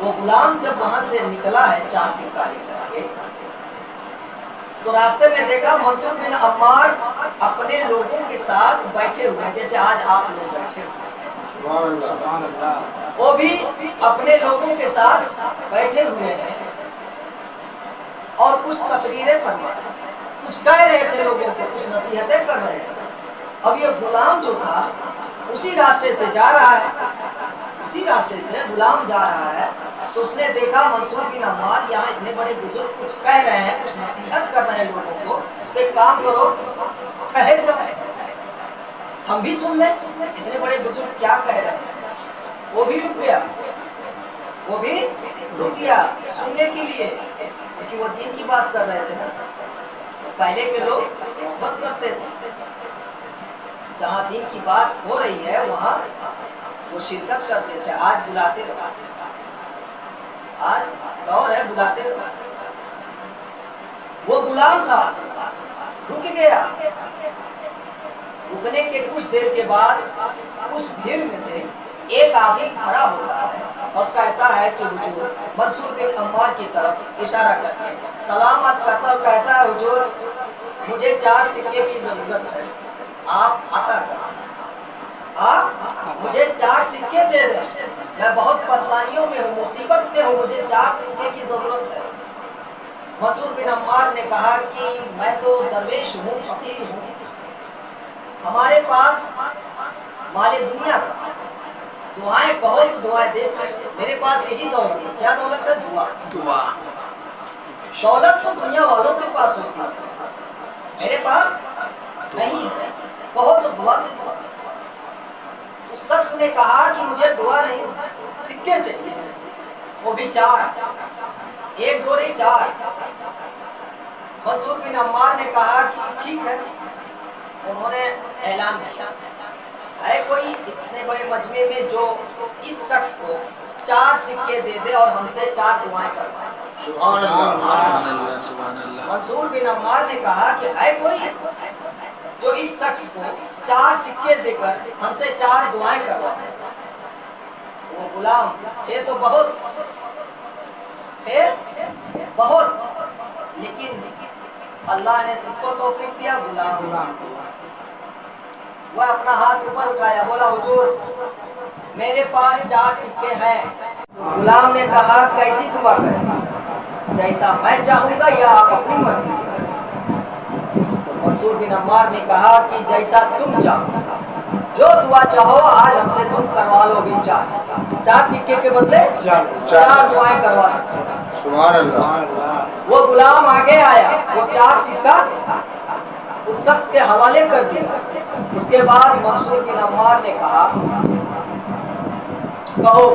وہ غلام جب وہاں سے نکلا ہے 4 سکہ لے کر کے، تو راستے میں دیکھا منصور بن عمار اپنے لوگوں کے ساتھ بیٹھے ہوئے ہیں، جیسے آج آپ لوگ بیٹھے ہوئے، وہ بھی اپنے لوگوں کے ساتھ بیٹھے ہوئے ہیں اور کچھ تقریریں فرما رہے ہیں، کچھ کہہ رہے تھے لوگوں کو، کچھ نصیحتیں کر رہے تھے۔ اب یہ غلام جو تھا اسی راستے سے جا رہا ہے، اسی راستے سے غلام جا رہا ہے، تو اس نے دیکھا منصور بن عمار یہاں اتنے بڑے بزرگ کچھ کہہ رہے ہیں، کچھ نصیحت کر رہے ہیں لوگوں کو، تو ایک کام کرو، کہے جب ہم بھی سن لیں اتنے بڑے بزرگ کیا کہہ رہے ہیں۔ وہ بھی رک گیا، وہ بھی رک گیا سننے کے لیے، کیونکہ وہ دین کی بات کر رہے تھے نا۔ پہلے کے لوگ محبت کرتے تھے، جہاں دین کی بات ہو رہی ہے وہاں وہ شرکت کرتے تھے۔ آج بلاتے رہو، آج دور ہے بلاتے رہو۔ وہ غلام تھا، رک گیا، رکنے کے کچھ دیر کے بعد اس بھیڑ میں سے ایک آدمی کھڑا ہوتا ہے اور کہتا ہے کہ حضور، منصور بن عمار کی طرف اشارہ کرتے ہیں، سلام عرض کرتا اور کہتا ہے حضور مجھے 4 سکے کی ضرورت ہے، آپ عطا کریں، آپ مجھے 4 سکے دے دیں، میں بہت پریشانیوں میں ہوں، مصیبت میں ہوں، مجھے 4 سکے کی ضرورت ہے۔ منصور بن عمار نے کہا کہ میں تو درویش ہوں، فقیر ہوں، ہمارے پاس مال دنیا کا، دعائیں کہو تو دعائیں دے، میرے پاس یہی دولت ہے۔ کیا دولت ہے؟ دعا۔ دولت تو دنیا والوں کے پاس ہوتی ہے، میرے پاس نہیں ہے، کہو تو دعا دے دو۔ اس شخص نے کہا کہ مجھے دعا نہیں، سکے چاہیے، وہ بھی 4، 1 2 نہیں 4۔ منصور بن عمار نے کہا کہ ٹھیک ہے۔ انہوں نے اعلان کیا ہے کوئی اتنے بڑے مجمع میں جو اس شخص کو 4 سکے دے دے اور ہم سے 4 دعائیں کروائے۔ سبحان اللہ سبحان اللہ۔ منصور بن عمار نے کہا کہ ہے کوئی جو اس شخص کو 4 سکے دے کر ہم سے 4 دعائیں کروائے۔ وہ غلام تھے تو بہت تھے، بہت، لیکن اللہ نے اس کو توفیق دیا غلام، وہ اپنا ہاتھ اوپر اٹھایا، بولا حضور میرے پاس 4 سکے ہیں۔ اس غلام نے کہا کیسی دعا کریں، جیسا میں چاہوں گا یا آپ اپنی مرضی سے کریں؟ تو منصور بن عمار نے کہا کہ جیسا تم چاہو، جو دعا چاہو آج ہم سے تم کروا لو بھی 4 سکے کے بدلے 4 دعائیں کروا سکتے ہیں۔ سبحان اللہ۔ وہ غلام آگے آیا، وہ 4 سکہ اس شخص کے حوالے کر دیا۔ اس کے بعد منصور بن عمار نے کہا کہو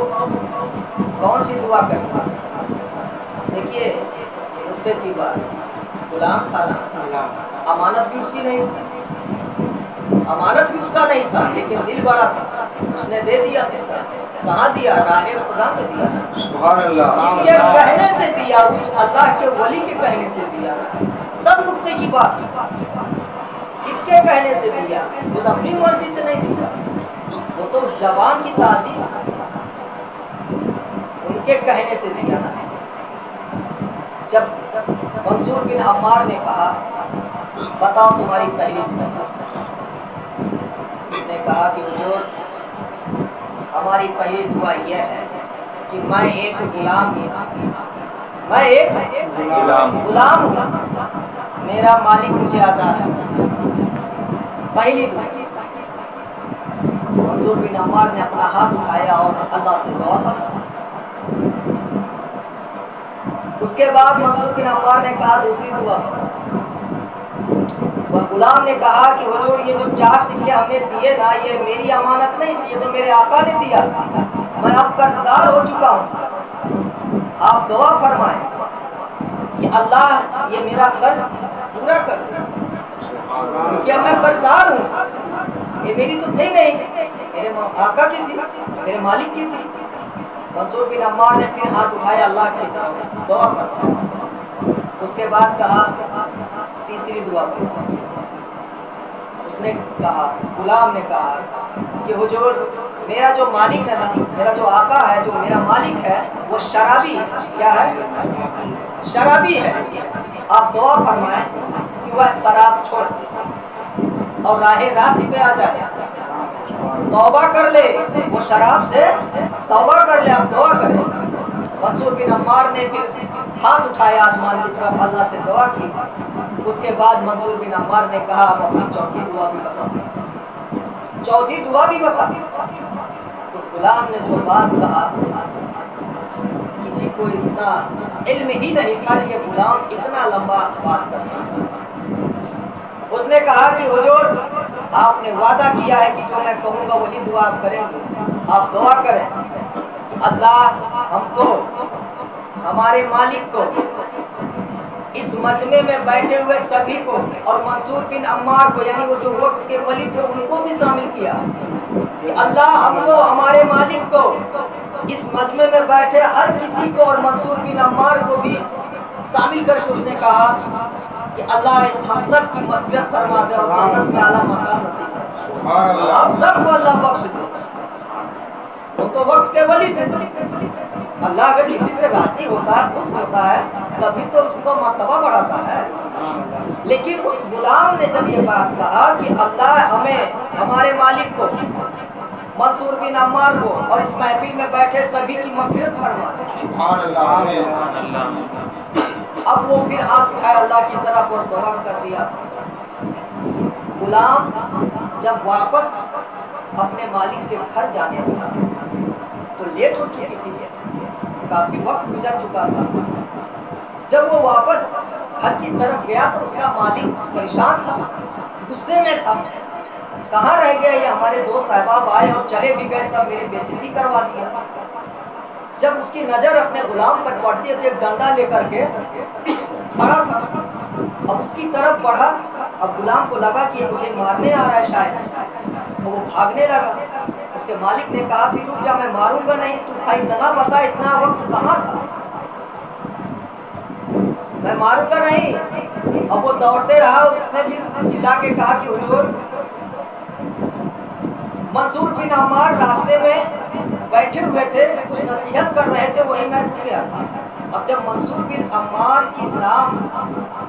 کون سی دعا کرنا۔ دیکھیے نکتے کی بات، غلام تھا نا، امانت بھی اس کی نہیں تھی، امانت بھی اس کا نہیں تھا، لیکن دل بڑا تھا، اس نے دے دیا سکہ۔ کہاں دیا؟ راہ خدا میں دیا، سبحان اللہ۔ اس کے کہنے سے دیا، اس اللہ کے ولی کے کہنے سے دیا۔ سب نکتے کی بات، کس کے کہنے سے دیا؟ خود اپنی مرضی سے نہیں دیا، وہ تو اس زبان کی تعظیم ان کے کہنے سے دیا۔ جب منصور بن عمار نے کہا بتاؤ تمہاری پہلی دعا، اس نے کہا کہ حضور ہماری پہلی دعا یہ ہے کہ میں ایک غلام ہوں، میں ایک غلام ہوں، میرا مالک مجھے آزاد ہے۔ پہلی دعا۔ منصور بن عمار نے اپنا ہاتھ اٹھایا اور اللہ سے دعا فرمائی۔ اس کے بعد منصور بن عمار نے کہا دوسری دعا۔ وہ غلام نے کہا کہ حضور یہ جو 4 سکے ہم نے دیے نا، یہ میری امانت نہیں تھی، یہ تو میرے آقا نے دیا تھا، میں اب قرضدار ہو چکا ہوں، آپ دعا فرمائیں کہ اللہ یہ میرا قرض پورا کر دے، کیونکہ اب میں قرضدار ہوں، یہ میری تو تھی نہیں، میرے آقا کی تھی، میرے مالک کی تھی۔ منصور بن عمار نے پھر ہاتھ اٹھایا اللہ کی طرف، دعا فرمایا۔ اس کے بعد کہا تیسری دعا کرو۔ اس نے کہا، غلام نے کہا کہ حضور میرا جو مالک ہے نا، میرا جو آقا ہے، جو میرا مالک ہے، وہ شرابی ہے۔ کیا ہے؟ شرابی ہے۔ آپ دعا فرمائیں کہ وہ شراب چھوڑ دے اور راہ راست پہ آ جائے، توبہ کر لے، وہ شراب سے توبہ کر لے۔ آپ دعا کریں۔ منصور بن عمار نے پھر ہاتھ اٹھایا آسمان کی طرف، اللہ سے دعا کی۔ اس کے بعد منصور بن عمار نے کہا اب اپنی چوتھی دعا بھی بتا، چوتھی دعا بھی بتا۔ اس غلام نے جو بات کہا، کسی کو اتنا علم ہی نہیں تھا کہ غلام اتنا لمبا بات کر سکتا۔ اس نے کہا کہ حضور آپ نے وعدہ کیا ہے کہ جو میں کہوں گا وہی دعا آپ کریں گے۔ آپ دعا کریں کہ اللہ ہم کو، ہمارے مالک کو، اس مجمع میں بیٹھے ہوئے سبھی کو اور منصور بن عمار کو، یعنی وہ جو وقت کے ولی تھے ان کو بھی شامل کیا کہ اللہ ہم کو، ہمارے مالک کو، اس مجمع میں بیٹھے ہر کسی کو اور منصور بن عمار کو بھی شامل کر کے اس نے کہا کہ اللہ ہم سب کی مغفرت فرما دے اور جنت میں اعلیٰ مقام نصیب کرے۔ ہم سب کو اللہ بخش دے۔ وہ تو وقت کے ولی تھے۔ اللہ اگر کسی سے راضی ہوتا ہے، خوش ہوتا ہے، تبھی تو اس کو مرتبہ بڑھاتا ہے۔ لیکن اس غلام نے جب یہ بات کہا کہ اللہ ہمیں، ہمارے مالک کو، منصور بن عمار کو اور اس محفل میں بیٹھے سبھی کی مغفرت فرما دے، اب وہ پھر ہاتھ اٹھائے اللہ کی طرف اور دعا کر دیا۔ غلام جب واپس اپنے مالک کے گھر جانے لگا تو لیٹ ہو چکی تھی، کافی وقت گزر چکا تھا۔ جب وہ واپس گھر کی طرف گیا تو اس کا مالک پریشان تھا، غصے میں تھا۔ کہاں رہ گیا یہ ہمارے دوست احباب آئے اور چلے بھی گئے، سب میری بے عزتی کروا دیا۔ جب اس کی نظر اپنے غلام پر پڑتی ہے تو ایک ڈنڈا لے کر کے کھڑا تھا، اب اس کی طرف بڑھا۔ اب غلام کو لگا کہ یہ مجھے مارنے آ رہا ہے شاید، تو وہ بھاگنے لگا۔ اس کے مالک نے کہا کہ رک جا، میں ماروں گا نہیں، تو تھا اتنا بتا، اتنا وقت کہاں تھا، میں ماروں گا نہیں۔ اب وہ دوڑتے رہا، اس نے بھی چلا کے کہا کہ حضور منصور بن عمار راستے میں بیٹھے ہوئے تھے، کچھ نصیحت کر رہے تھے، وہی میں رک گیا۔ اب جب منصور بن عمار کی نام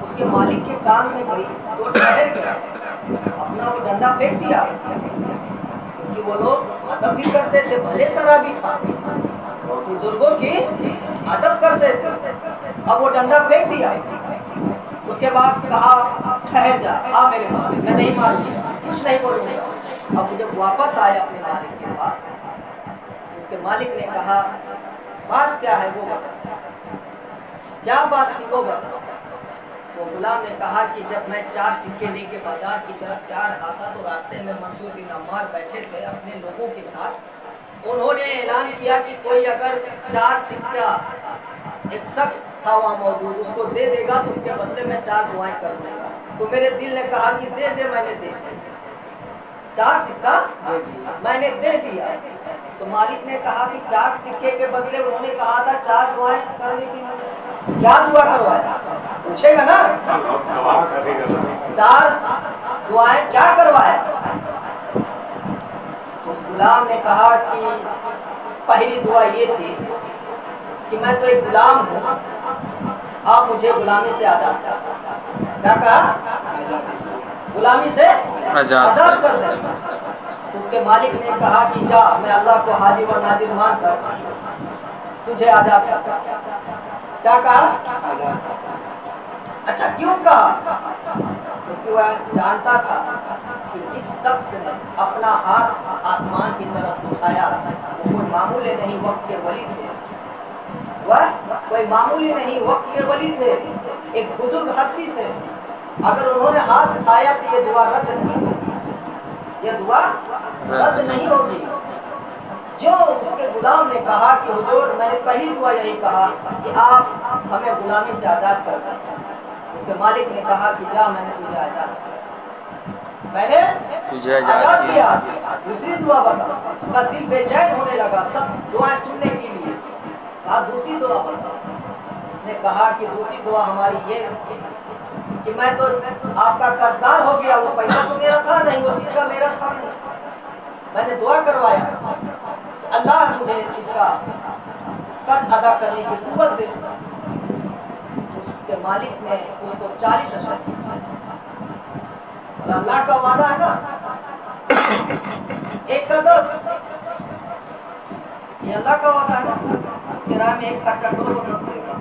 اس کے مالک کے کان میں گئی تو ٹھہر گیا، اپنا وہ ڈنڈا پھینک دیا، کیونکہ وہ لوگ ادب بھی کرتے تھے، بھلے شرابی تھا، بزرگوں کی ادب کرتے تھے۔ اب وہ ڈنڈا پھینک دیا، اس کے بعد کہا ٹھہر جا، آ میرے پاس، میں نہیں ماروں گا، کچھ نہیں بولوں گا۔ اب جب واپس آیا اپنے مالک کے پاس، اس کے مالک نے کہا بات کیا ہے وہ بتا، کیا بات تھی وہ بتا۔ وہ غلام نے کہا کہ جب میں 4 سکے لے کے بازار کی طرف جا رہا تھا تو راستے میں منصور بن عمار بیٹھے تھے اپنے لوگوں کے ساتھ، انہوں نے اعلان کیا کہ کوئی اگر 4 سکہ، ایک شخص تھا وہاں موجود، اس کو دے دے گا تو اس کے بدلے میں 4 دعائیں کر دے گا۔ تو میرے دل نے کہا کہ دے دے، میں نے دے دیا، 4 سکہ میں نے دے دیا۔ تو مالک نے کہا کہ 4 سکے کے بدلے انہوں نے کہا تھا 4 دعائیں کرنے کی، کیا دعا کروایا، پوچھے گا نا، 4 دعائیں کیا کروایا۔ تو اس غلام نے کہا کہ پہلی دعا یہ تھی کہ میں تو ایک غلام ہوں، آپ مجھے غلامی سے آزاد کر دیں۔ کیا کہا؟ غلامی سے آزاد کر دیں۔ تو اس کے مالک نے کہا کہ جا، میں اللہ کو حاضر و ناظر مان کر تجھے آزاد کرتا ہوں۔ کیا کہا؟ اچھا کیوں کہا؟ کیونکہ وہ جانتا تھا کہ جس شخص نے اپنا ہاتھ آسمان کی طرف اٹھایا وہ کوئی معمولی نہیں، وقت کے ولی تھے، وہ کوئی معمولی نہیں، وقت کے ولی تھے، ایک بزرگ ہستی تھے۔ اگر انہوں نے ہاتھ اٹھایا تو یہ دعا رد نہیں ہوگی، یہ دعا رد نہیں ہوگی۔ جو اس کے غلام نے کہا کہ حضور میں نے پہلی دعا یہی کہا کہ آپ ہمیں غلامی سے آزاد کر دیں، اس کے مالک نے کہا کہ جا، میں نے تجھے آزاد کیا، میں نے تجھے آزاد کیا۔ دوسری دعا بتا، اس کا دل بے چین ہونے لگا سب دعائیں سننے کے لیے، کہا دوسری دعا بتا۔ اس نے کہا کہ دوسری دعا ہماری یہ کہ میں تو آپ کا قرضدار ہو گیا، وہ پیسہ تو میرا تھا نہیں، وہ سکہ میرا تھا نہیں، میں نے دعا کروایا اللہ مجھے اس کا قرض ادا کرنے کی قوت دے. اس کے مالک نے اس کو 40,000. اللہ کا وعدہ ہے نا 1 کا 10. یہ اللہ کا وعدہ ہے نا. اس کے راہ میں 1 خرچہ کرو وہ 10 دے گا.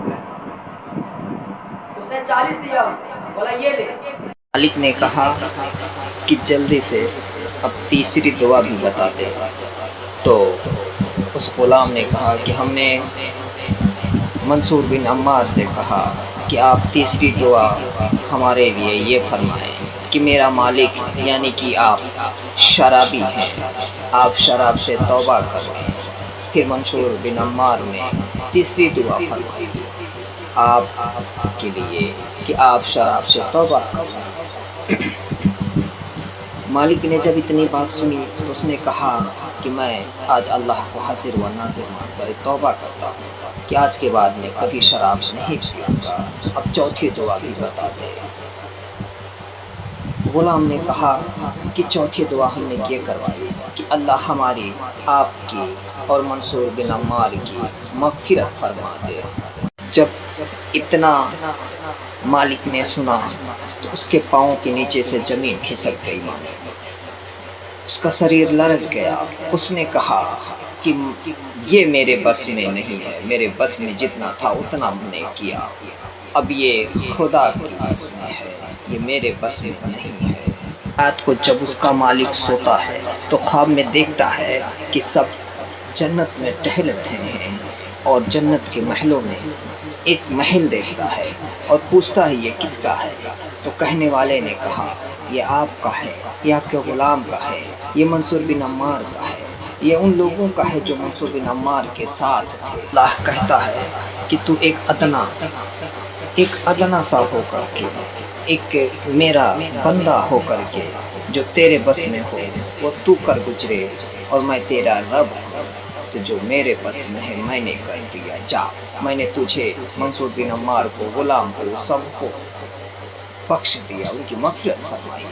اس نے 40 دیا. اس نے بولا یہ لے. مالک نے کہا کہ جلدی سے اب تیسری دعا بھی بتا دے. تو اس غلام نے کہا کہ ہم نے منصور بن عمار سے کہا کہ آپ تیسری دعا ہمارے لیے یہ فرمائیں کہ میرا مالک یعنی کہ آپ شرابی ہیں، آپ شراب سے توبہ کریں. پھر منصور بن عمار نے تیسری دعا فرمائی آپ کے لیے کہ آپ شراب سے توبہ کریں. مالک نے جب اتنی بات سنی تو اس نے کہا کہ میں آج اللہ کو حاضر و ناظر مان کر توبہ کرتا ہوں کہ آج کے بعد میں کبھی شراب نہیں پیوں گا. اب چوتھی دعا بھی بتا دے. غلام نے کہا کہ چوتھی دعا ہم نے یہ کروائی کہ اللہ ہماری، آپ کی اور منصور بن عمار کی مغفرت فرما دے. جب اتنا مالک نے سنا تو اس کے پاؤں کے نیچے سے زمین کھسک گئی. اس کا شریر لرز گیا. اس نے کہا کہ یہ میرے بس میں نہیں ہے، میرے بس میں جتنا تھا اتنا میں نے کیا، اب یہ خدا کی بس میں ہے، یہ میرے بس میں نہیں ہے. رات کو جب اس کا مالک سوتا ہے تو خواب میں دیکھتا ہے کہ سب جنت میں ٹہل رہے ہیں اور جنت کے محلوں میں ایک محل دیکھتا ہے اور پوچھتا ہے یہ کس کا ہے. تو کہنے والے نے کہا یہ آپ کا ہے، یہ آپ کے غلام کا ہے، یہ منصور بن عمار کا ہے، یہ ان لوگوں کا ہے جو منصور بن عمار کے ساتھ تھے. اللہ کہتا ہے کہ تو ایک ادنا سا ہو کر کے، ایک میرا بندہ ہو کر کے جو تیرے بس میں ہو وہ تو کر گزرے، اور میں تیرا رب ہوں تو جو میرے بس میں ہے میں نے کر دیا. جا، میں نے تجھے منصور بن عمار کو، غلام کو، سب کو بخش دیا، ان کی مغفرت فرمائی.